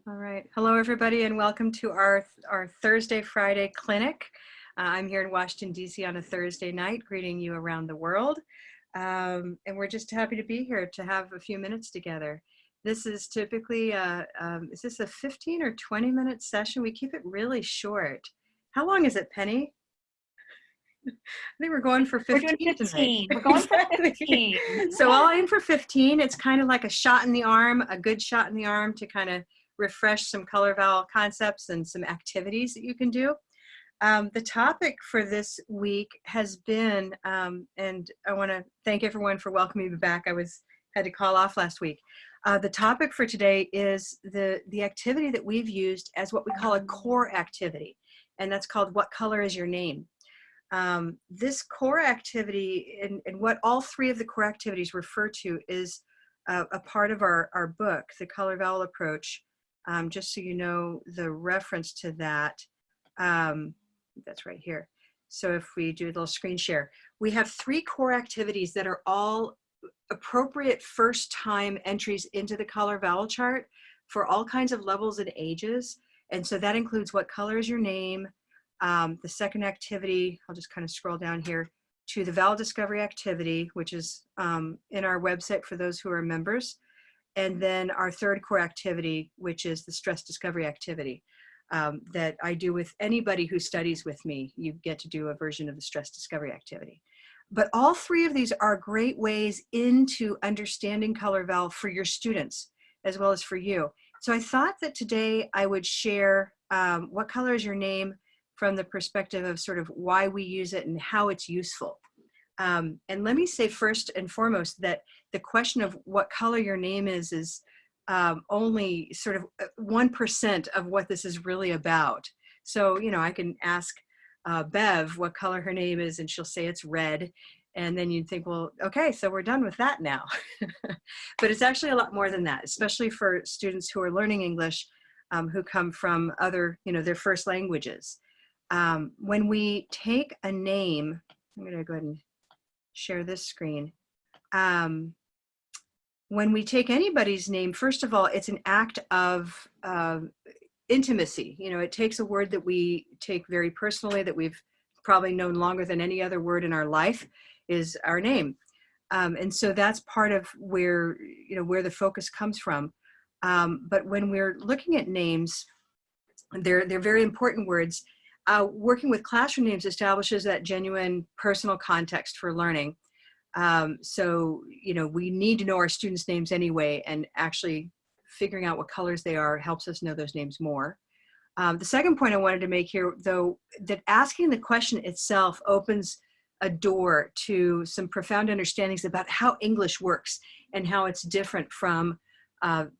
All right. Hello, everybody, and welcome to our Thursday, Friday clinic. I'm here in Washington, D.C. on a Thursday night, greeting you around the world. And we're just happy to be here to have a few minutes together. This is typically, is this a 15 or 20-minute session? We keep it really short. How long is it, Penny? I think we're going for 15 We're doing 15. tonight. We're going for 15. So I'll aim for 15. It's kind of like a shot in the arm, a good shot in the arm to kind of refresh some color vowel concepts and some activities that you can do. The topic for this week has been, and I want to thank everyone for welcoming me back. I had to call off last week. The topic for today is the activity that we've used as what we call a core activity, and that's called What Color Is Your Name? This core activity and what all three of the core activities refer to is a part of our book, The Color Vowel Approach. Just so you know the reference to that, that's right here. So if we do a little screen share, we have three core activities that are all appropriate first-time entries into the color vowel chart for all kinds of levels and ages. And so that includes What Color Is Your Name? The second activity, I'll just kind of scroll down here to the vowel discovery activity, which is in our website for those who are members. And then our third core activity, which is the stress discovery activity that I do with anybody who studies with me. You get to do a version of the stress discovery activity. But all three of these are great ways into understanding color vowel for your students, as well as for you. So I thought that today I would share What Color Is Your Name from the perspective of sort of why we use it and how it's useful. And let me say first and foremost that the question of what color your name is only sort of 1% of what this is really about. So, you know, I can ask Bev what color her name is and she'll say it's red. And then you'd think, well, okay, so we're done with that now. But it's actually a lot more than that, especially for students who are learning English, who come from other, you know, their first languages. When we take a name, I'm going to go ahead and share this screen. When we take anybody's name, first of all, it's an act of intimacy. You know, it takes a word that we take very personally, that we've probably known longer than any other word in our life, is our name. And so that's part of where, you know, where the focus comes from. But when we're looking at names, they're very important words. Working with classroom names establishes that genuine personal context for learning. So, you know, we need to know our students' names anyway, and actually figuring out what colors they are helps us know those names more. The second point I wanted to make here, though, that asking the question itself opens a door to some profound understandings about how English works and how it's different from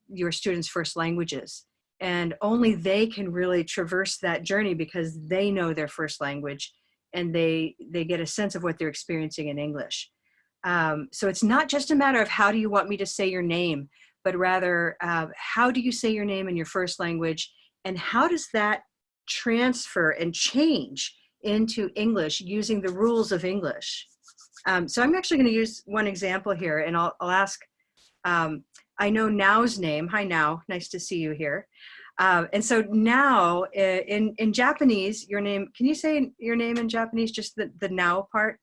your students' first languages. And only they can really traverse that journey because they know their first language and they get a sense of what they're experiencing in English. So it's not just a matter of how do you want me to say your name, but rather how do you say your name in your first language, and how does that transfer and change into English using the rules of English. So I'm actually going to use one example here, and I'll ask, I know Now's name. Hi, Now. Nice to see you here. And so Now, in Japanese, your name, can you say your name in Japanese, just the Now part?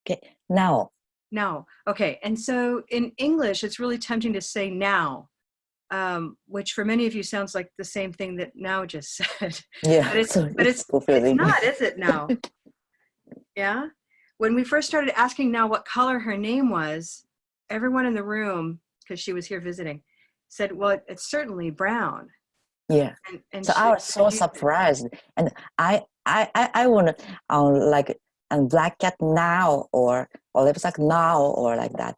Okay, Now. Now. Okay. And so in English, it's really tempting to say now, which for many of you sounds like the same thing that Now just said. Yeah, but it's not, is it now? Yeah. When we first started asking Now what color her name was, everyone in the room, because she was here visiting, said, well, it's certainly brown. Yeah. And so I was so surprised, and I want to like and black cat now or lipstick now or like that.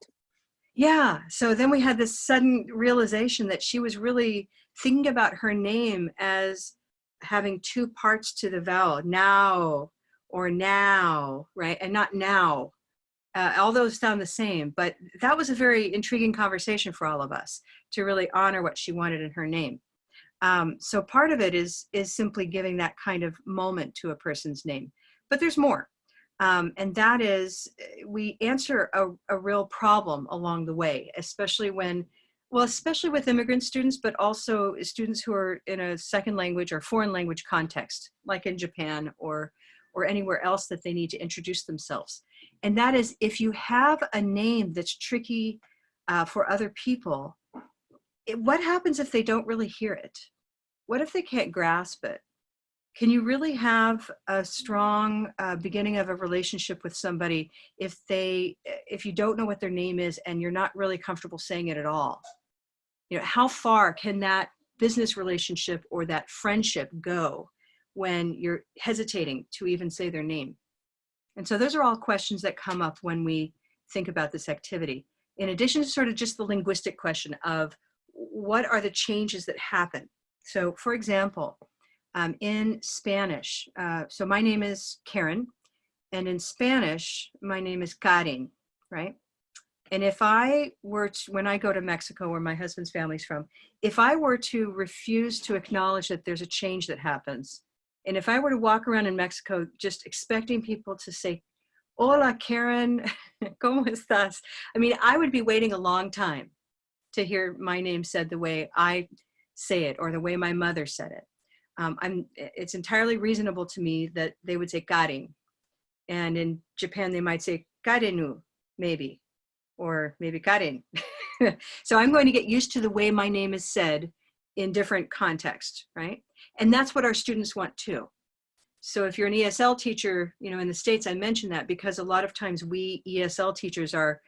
Yeah. So then we had this sudden realization that she was really thinking about her name as having two parts to the vowel, now or now, right? And not now. All those sound the same, but that was a very intriguing conversation for all of us to really honor what she wanted in her name. So part of it is simply giving that kind of moment to a person's name, but there's more. And that is, we answer a real problem along the way, especially when Well, especially with immigrant students, but also students who are in a second language or foreign language context, like in Japan or anywhere else that they need to introduce themselves. And that is, if you have a name that's tricky for other people, what happens if they don't really hear it? What if they can't grasp it? Can you really have a strong beginning of a relationship with somebody if you don't know what their name is and you're not really comfortable saying it at all? You know, how far can that business relationship or that friendship go when you're hesitating to even say their name? And so those are all questions that come up when we think about this activity. In addition to sort of just the linguistic question of what are the changes that happen? So for example, in Spanish, so my name is Karen, and in Spanish, my name is Karin, right? And if I were to, when I go to Mexico, where my husband's family's from, if I were to refuse to acknowledge that there's a change that happens, and if I were to walk around in Mexico just expecting people to say, "Hola, Karen, ¿cómo estás?" I mean, I would be waiting a long time to hear my name said the way I say it or the way my mother said it. It's entirely reasonable to me that they would say Karin. And in Japan, they might say Karenu, maybe, or maybe Karin. So I'm going to get used to the way my name is said in different contexts, right? And that's what our students want too. So if you're an ESL teacher, you know, in the States, I mention that because a lot of times we ESL teachers are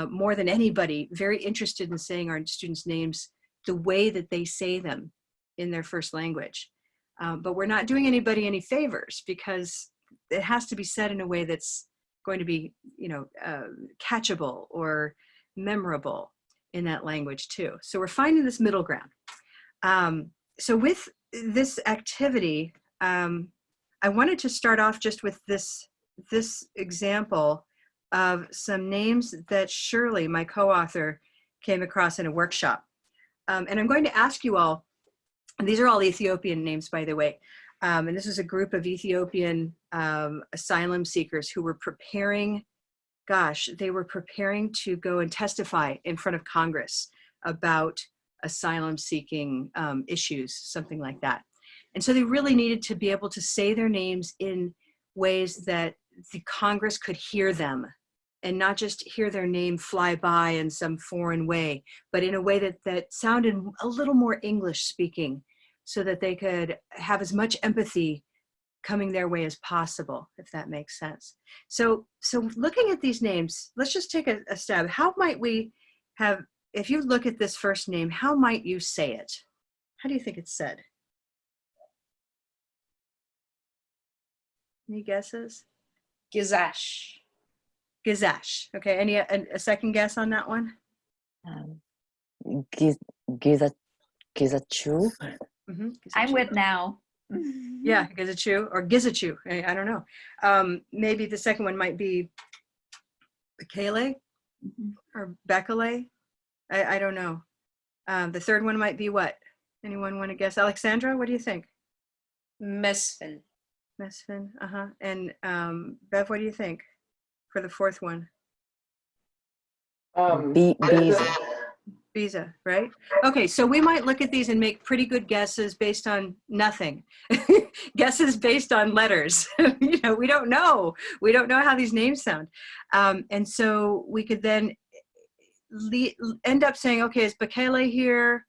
more than anybody very interested in saying our students' names the way that they say them in their first language. But we're not doing anybody any favors because it has to be said in a way that's going to be, you know, catchable or memorable in that language too. So we're finding this middle ground. So with this activity, I wanted to start off just with this example of some names that Shirley, my co-author, came across in a workshop. And I'm going to ask you all, and these are all Ethiopian names, by the way. And this is a group of Ethiopian asylum seekers who were preparing, they were preparing to go and testify in front of Congress about asylum seeking issues, something like that. And so they really needed to be able to say their names in ways that the Congress could hear them and not just hear their name fly by in some foreign way, but in a way that sounded a little more English speaking so that they could have as much empathy coming their way as possible, if that makes sense. So looking at these names, let's just take a stab. How might we have, if you look at this first name, how might you say it? How do you think it's said? Any guesses? Gizash. Gizash. Okay, any a second guess on that one? Gizachu. Mm-hmm. I'm with now. Yeah, Gizachu or Gizachu. I don't know. Maybe the second one might be Bekele or Bekele. I don't know. The third one might be what? Anyone want to guess? Alexandra, what do you think? Mesfin. Mesfin. Uh-huh. And Bev, what do you think for the fourth one? Biza. Biza, right? Okay, so we might look at these and make pretty good guesses based on nothing. Guesses based on letters. You know, we don't know. We don't know how these names sound. And so we could then end up saying, okay, is Bekele here?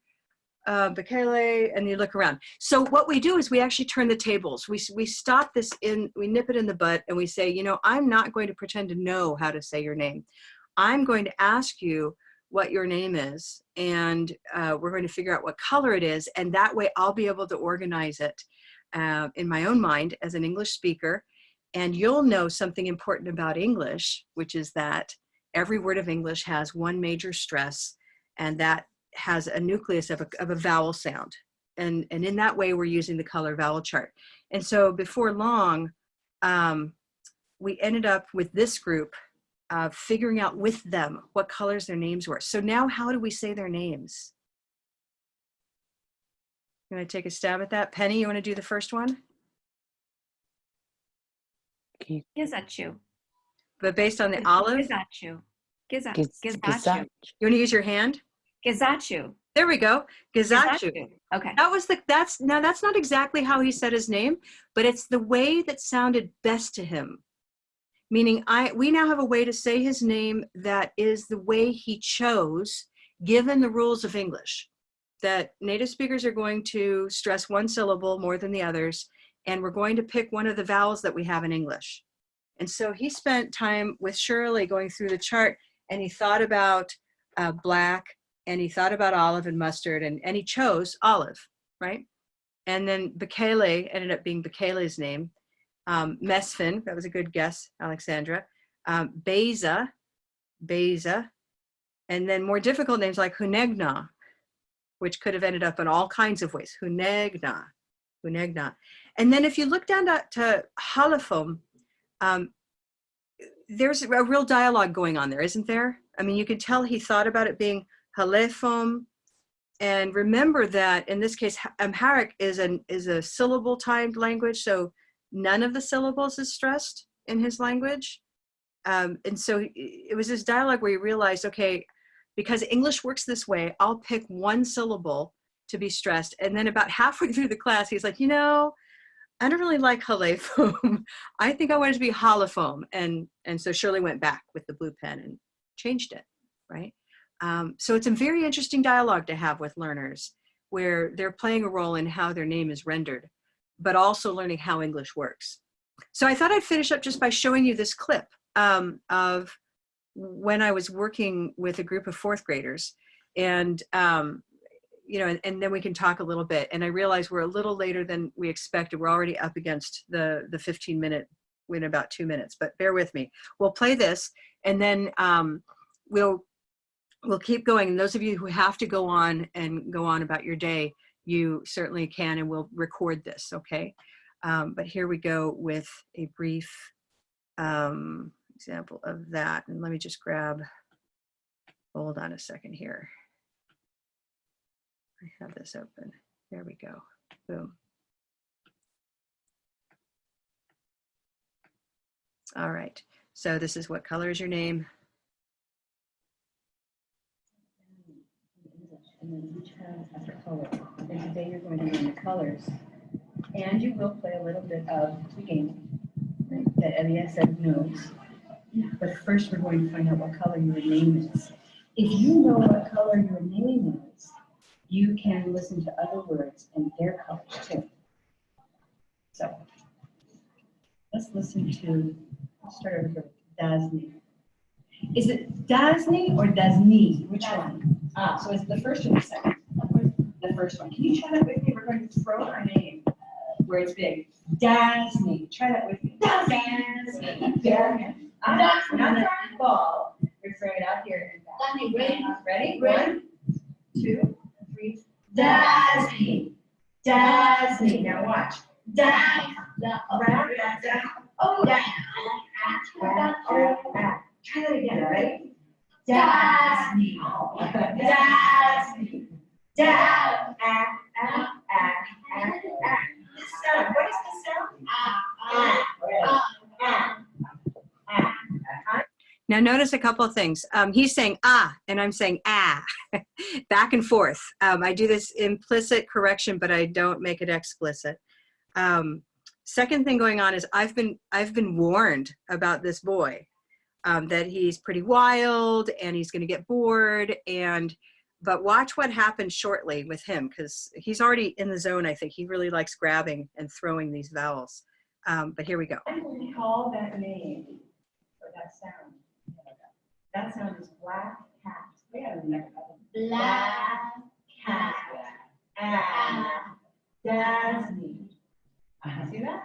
Bekele, and you look around. So what we do is we actually turn the tables. We stop this we nip it in the butt and we say, you know, I'm not going to pretend to know how to say your name. I'm going to ask you what your name is, and we're going to figure out what color it is, and that way I'll be able to organize it in my own mind as an English speaker, and you'll know something important about English, which is that every word of English has one major stress, and that has a nucleus of a vowel sound, and in that way we're using the color vowel chart. And so before long, we ended up with this group figuring out with them what colors their names were. So now how do we say their names? You want to take a stab at that? Penny, you want to do the first one? Gizachu. But based on the olive? Gizachu. Gizachu. Gizachu. You want to use your hand? Gizachu. There we go. Gizachu. Okay. That's not exactly how he said his name, but it's the way that sounded best to him. Meaning we now have a way to say his name that is the way he chose, given the rules of English, that native speakers are going to stress one syllable more than the others, and we're going to pick one of the vowels that we have in English. And so he spent time with Shirley going through the chart, and he thought about black, and he thought about olive and mustard, and he chose olive, right? And then Bekele ended up being Bekele's name. Mesfin, that was a good guess, Alexandra. Beza, and then more difficult names like Hunegna, which could have ended up in all kinds of ways. Hunegna. And then if you look down to Halafom, there's a real dialogue going on there, isn't there? I mean, you could tell he thought about it being Halefom. And remember that in this case, Amharic is a syllable timed language, so none of the syllables is stressed in his language. And so it was this dialogue where he realized, okay, because English works this way, I'll pick one syllable to be stressed. And then about halfway through the class, he's like, you know, I don't really like halefom. I think I want it to be holophom. And so Shirley went back with the blue pen and changed it, right? So it's a very interesting dialogue to have with learners where they're playing a role in how their name is rendered, but also learning how English works. So I thought I'd finish up just by showing you this clip of when I was working with a group of fourth graders, and you know, and then we can talk a little bit. And I realize we're a little later than we expected. We're already up against the 15-minute in about 2 minutes, but bear with me. We'll play this, and then we'll keep going. And those of you who have to go on about your day, you certainly can, and we'll record this, okay? But here we go with a brief example of that. And let me just hold on a second here. I have this open. There we go. Boom. All right. So this is what color is your name? And then each child has a color. And today you're going to learn the colors. And you will play a little bit of the game that Elias said knows. But first we're going to find out what color your name is. If you know what color your name is, you can listen to other words and their colors too. So let's listen to, let's start over here, Dazni. Is it Dazni or Dazni? Which one? So is it the first or the second? The first one. Can you try that with me? We're going to throw our name where it's big. Dazni. Try that with me. Dazni. Yeah. We're not throwing the ball. We're throwing it out here. Ready? 1, 2, 3. Dazni. Dazni. Now watch. Dazni. Oh, try that again, right? Dazni. Dazni. Dazni. This sound, what is this sound? Now notice a couple of things. He's saying ah, and I'm saying ah, back and forth. I do this implicit correction, but I don't make it explicit. Second thing going on is I've been warned about this boy, that he's pretty wild and he's going to get bored. But watch what happens shortly with him, because he's already in the zone. I think he really likes grabbing and throwing these vowels. But here we go. I'm going to call that name or that sound. That sound is black cat. We got to remember that. Black cat. Dazni. See that?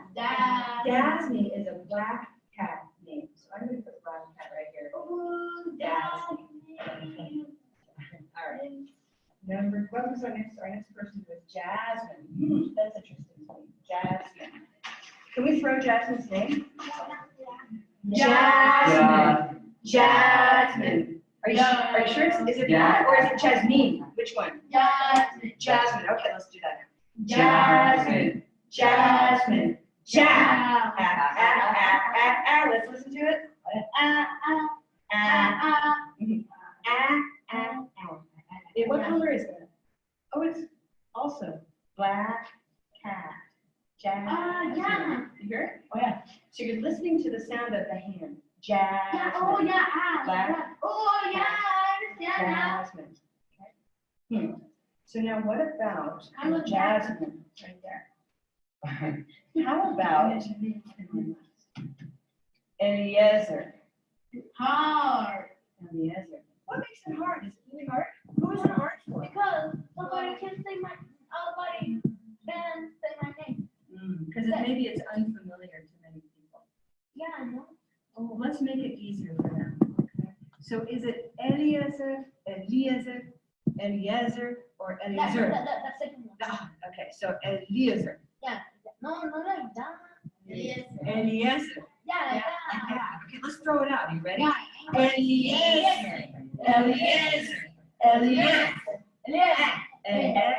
Dazni is a black cat name. So I'm going to put black cat right here. Ooh, Dazni. All right. What was our next person was Jasmine. That's interesting. Jasmine. Can we throw Jasmine's name? Jasmine. Jasmine. Are you sure? Is it that or is it Jasmine? Which one? Jasmine. Jasmine. Okay, let's do that. Jasmine. Jasmine. Jasmine. Let's listen to it. What color is it? Oh, it's also black cat. Jazz. Yeah. You hear it? Oh, yeah. So you're listening to the sound of the hand. Jazz. Yeah, oh yeah, Black. yeah. Oh yeah, I understand now. Jasmine. Okay. So now what about I'm a Jasmine right there? How about Eliezer? Hard. Eliezer. What makes it hard? Is it really hard? Who is it hard for? Because somebody can say my, nobody can say my name. Because maybe it's unfamiliar to many people. Yeah, I know. Oh, let's make it easier for them. Okay. So is it Eliezer, Eliezer, Eliezer, or Eliezer? That second one. Ah, okay, so Eliezer. Yeah. No, not like that. Yes. Eliezer. Yeah, Yeah. Okay, let's throw it out. You ready? yeah. Eliezer. Eliezer. Eliezer.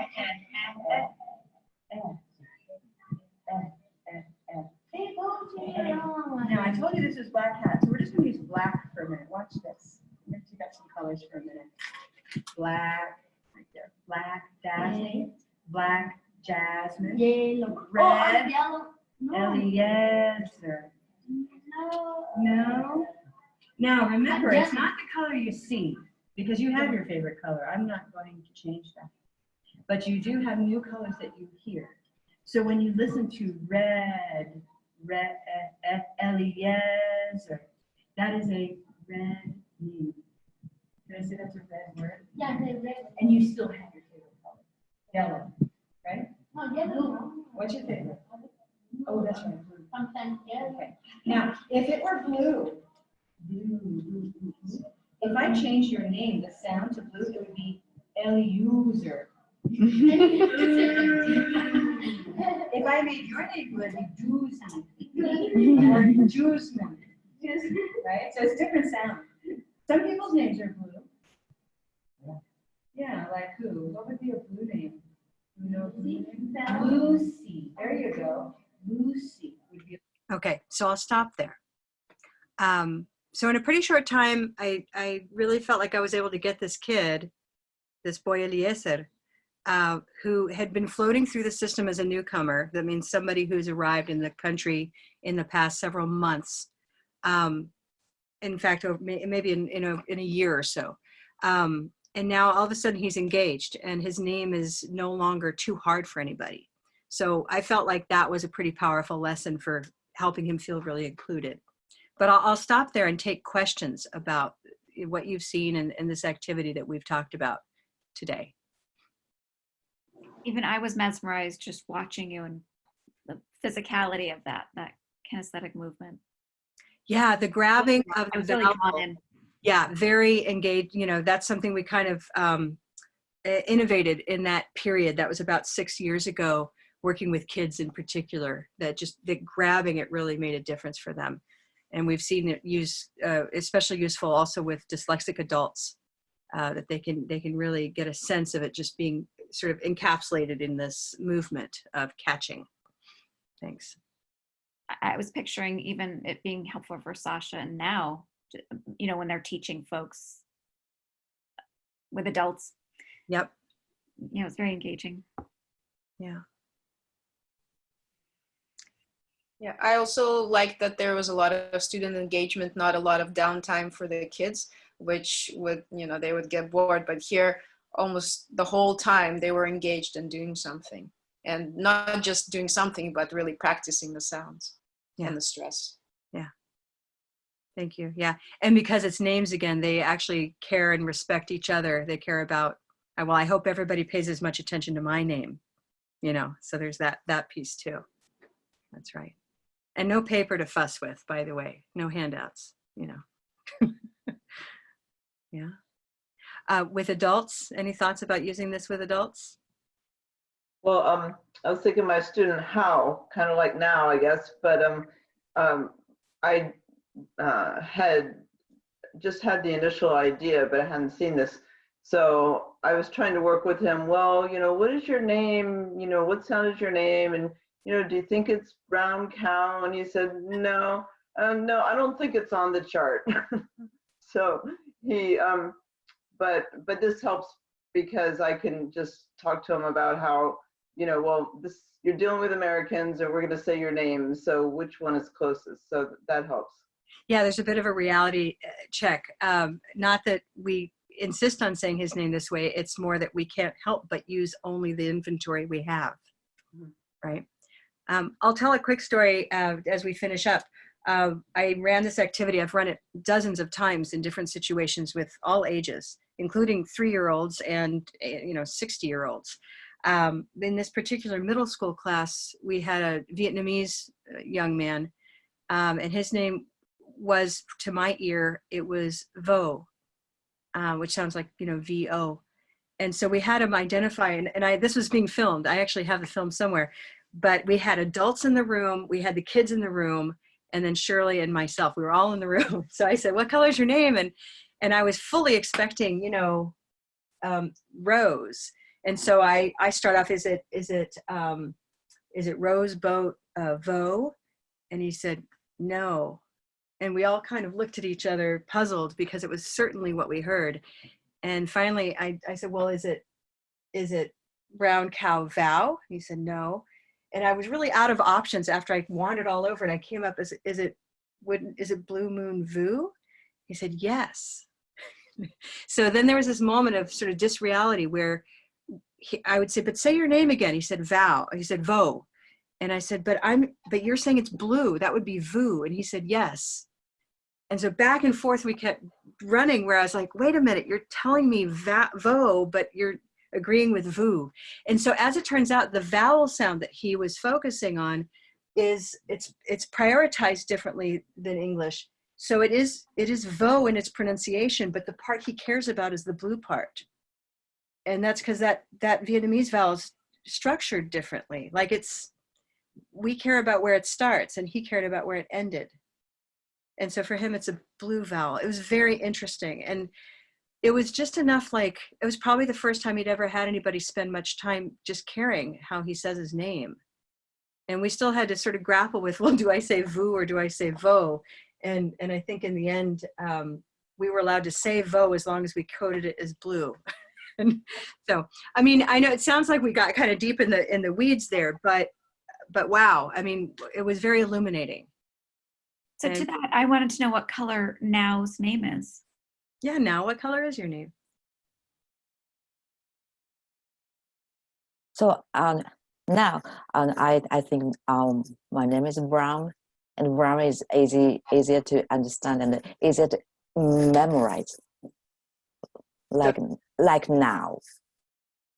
Now, I told you this is black hat, so we're just going to use black for a minute. Watch this. Let's take out some colors for a minute. Black, right there. Black jasmine. Black jasmine. Yellow. Red. Oh, yellow. No. Eliezer. No. No. Now, remember, I'm it's not the color you see, because you have your favorite color. I'm not going to change that. But you do have new colors that you hear. So when you listen to red, Eliezer, that is a red name. Can I say that's a red word? Yeah, they red. And you still have your favorite color. Yellow, right? No, yellow. What's your favorite? Oh, that's right, blue. Sometimes yellow. Okay. Now, if it were blue, if I change your name, the sound to blue, it would be Eliezer. If I made your name blue, it would be Doozy or Juiceman, right? So it's different sound. Some people's names are blue. Yeah, like who? What would be a blue name? You know, blue name? Lucy. There you go. Lucy would be. Okay, so I'll stop there. So in a pretty short time, I really felt like I was able to get this kid, this boy Eliezer, who had been floating through the system as a newcomer. That means somebody who's arrived in the country in the past several months. In fact, maybe in a year or so. And now all of a sudden he's engaged and his name is no longer too hard for anybody. So I felt like that was a pretty powerful lesson for helping him feel really included. But I'll stop there and take questions about what you've seen in this activity that we've talked about today. Even I was mesmerized just watching you and the physicality of that kinesthetic movement. Yeah, the grabbing of I the was really vowel. caught in. Yeah, very engaged. You know, that's something we kind of innovated in that period. That was about 6 years ago, working with kids in particular, that grabbing it really made a difference for them. And we've seen it especially useful also with dyslexic adults, that they can really get a sense of it just being sort of encapsulated in this movement of catching. Thanks. I was picturing even it being helpful for Sasha and now, you know, when they're teaching folks with adults. Yep. You know, it's very engaging. Yeah. Yeah, I also like that there was a lot of student engagement, not a lot of downtime for the kids, which would, you know, they would get bored. But here, almost the whole time they were engaged in doing something, and not just doing something, but really practicing the sounds and the stress. Yeah. Thank you. Yeah. And because it's names again, they actually care and respect each other. They care about, well, I hope everybody pays as much attention to my name, you know, so there's that piece too. That's right. And no paper to fuss with, by the way, no handouts, you know. Yeah. With adults, any thoughts about using this with adults? Well, I was thinking my student how, kind of like now, I guess, but I had just had the initial idea, but I hadn't seen this. So I was trying to work with him. Well, you know, what is your name? You know, what sound is your name? And, you know, do you think it's brown cow? And he said, no, no, I don't think it's on the chart. So he, but this helps because I can just talk to them about how, you know, well, this, you're dealing with Americans, or we're going to say your name, so which one is closest? So that helps. Yeah, there's a bit of a reality check. Not that we insist on saying his name this way, it's more that we can't help but use only the inventory we have, right? I'll tell a quick story as we finish up. I ran this activity, I've run it dozens of times in different situations with all ages, including 3-year-olds and 60-year-olds. In this particular middle school class, we had a Vietnamese young man, and his name was, to my ear, it was Vo, which sounds like, V-O. And so we had him identify, and this was being filmed. I actually have the film somewhere, but we had adults in the room, we had the kids in the room, and then Shirley and myself, we were all in the room. So I said, what color is your name? And I was fully expecting, Rose. And so I start off, is it Rose Boat Vo? And he said, no. And we all kind of looked at each other puzzled, because it was certainly what we heard. And finally I said, well, is it Brown Cow Vow? He said, no. And I was really out of options after I wandered all over, and I came up, is it Blue Moon Vu? He said, yes. So then there was this moment of sort of disreality where I would say, but say your name again. He said, Vow. He said, Vo. And I said, but you're saying it's blue. That would be Vu. And he said, yes. And so back and forth we kept running, where I was like, wait a minute, you're telling me Vo, but you're agreeing with Vu. And so as it turns out, the vowel sound that he was focusing on it's prioritized differently than English. So it is Vo in its pronunciation, but the part he cares about is the blue part. And that's because that Vietnamese vowel is structured differently. Like we care about where it starts, and he cared about where it ended. And so for him, it's a blue vowel. It was very interesting. And it was just enough, like, it was probably the first time he'd ever had anybody spend much time just caring how he says his name. And we still had to sort of grapple with, well, do I say Vu or do I say Vo? And I think in the end, we were allowed to say Vo as long as we coded it as blue. And so, I mean, I know it sounds like we got kind of deep in the weeds there, but wow, I mean, it was very illuminating. So to that, I wanted to know what color Now's name is. Yeah, Now, what color is your name? So now I think my name is Brown, and Brown is easier to understand and easier to memorize. Like now.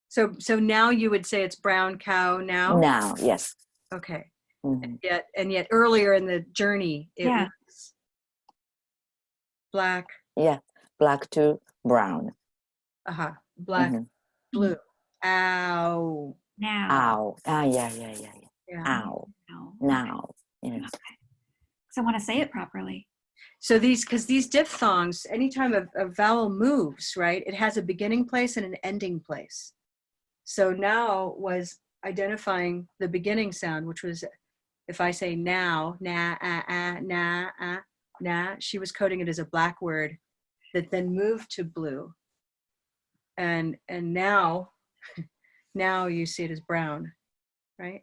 So now you would say it's Brown Cow Now? Now, yes. Okay. Mm-hmm. And yet earlier in the journey, it was black. Yeah, black to brown. Black, Mm-hmm. blue. Ow. Now. Ow. Yeah. Ow. Now. Yeah. Okay. So I want to say it properly. So because these diphthongs, anytime a vowel moves, right, it has a beginning place and an ending place. So Now was identifying the beginning sound, which was, if I say now, na, na, she was coding it as a black word that then moved to blue. And now you see it as brown, right?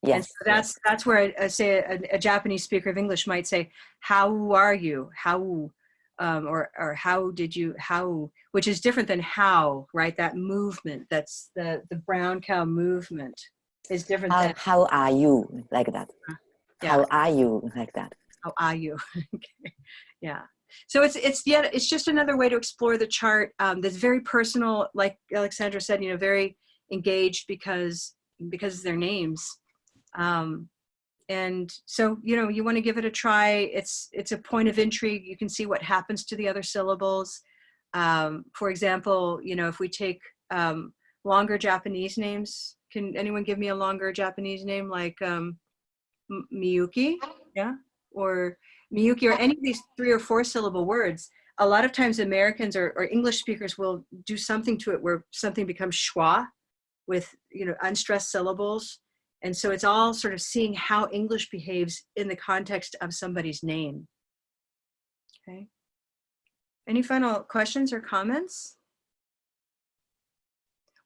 Yes. And so that's where I say a Japanese speaker of English might say, how are you? How, or how did you, how, which is different than how, right? That movement, that's the brown cow movement is different than. How are you, like that? Yeah. How are you, like that? How are you? Okay. Yeah. So it's just another way to explore the chart that's very personal, like Alexandra said, very engaged because of their names. And so, you want to give it a try. It's a point of intrigue. You can see what happens to the other syllables. For example, if we take longer Japanese names, can anyone give me a longer Japanese name like Miyuki? Yeah. Or Miyuki, or any of these 3 or 4 syllable words. A lot of times Americans or English speakers will do something to it where something becomes schwa with, unstressed syllables. And so it's all sort of seeing how English behaves in the context of somebody's name. Okay. Any final questions or comments?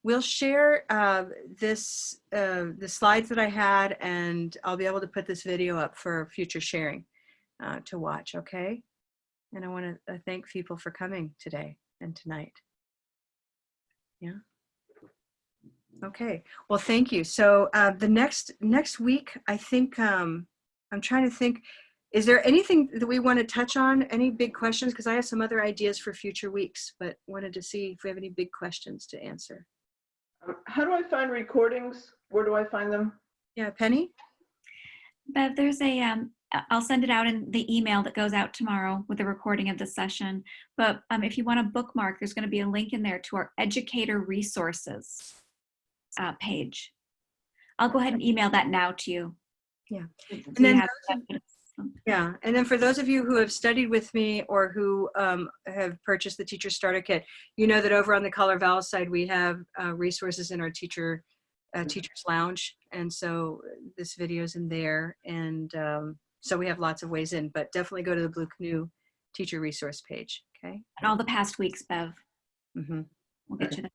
we'll share the slides that I had, and I'll be able to put this video up for future sharing to watch, okay? And I want to thank people for coming today and tonight. Yeah. Okay. Well, thank you. So the next week, I think I'm trying to think. Is there anything that we want to touch on? Any big questions? Because I have some other ideas for future weeks, but wanted to see if we have any big questions to answer. How do I find recordings? Where do I find them? Yeah, Penny? Bev, there's a, I'll send it out in the email that goes out tomorrow with a recording of the session. But if you want a bookmark, there's going to be a link in there to our educator resources page. I'll go ahead and email that now to you. Yeah. So And then you have yeah, and then for those of you who have studied with me or who have purchased the Teacher Starter Kit, you know that over on the Color Vowel side, we have resources in our Teacher's Lounge. And so this video is in there. And so we have lots of ways in, but definitely go to the Blue Canoe Teacher Resource page, okay? and all the past weeks, Bev. Mm-hmm. We'll get you that.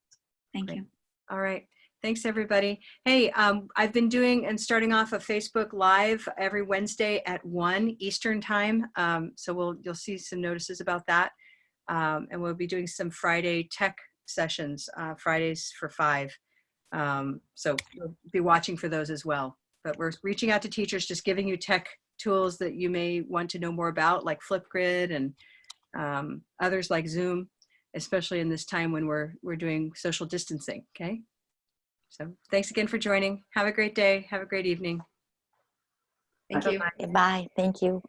Thank Great. you. All right. Thanks, everybody. Hey, I've been doing and starting off a Facebook Live every Wednesday at 1 Eastern time. So you'll see some notices about that. And we'll be doing some Friday tech sessions, Fridays for 5. So we'll be watching for those as well. But we're reaching out to teachers, just giving you tech tools that you may want to know more about, like Flipgrid and others like Zoom, especially in this time when we're doing social distancing, okay? So thanks again for joining. Have a great day. Have a great evening. Thank you. Bye. Thank you.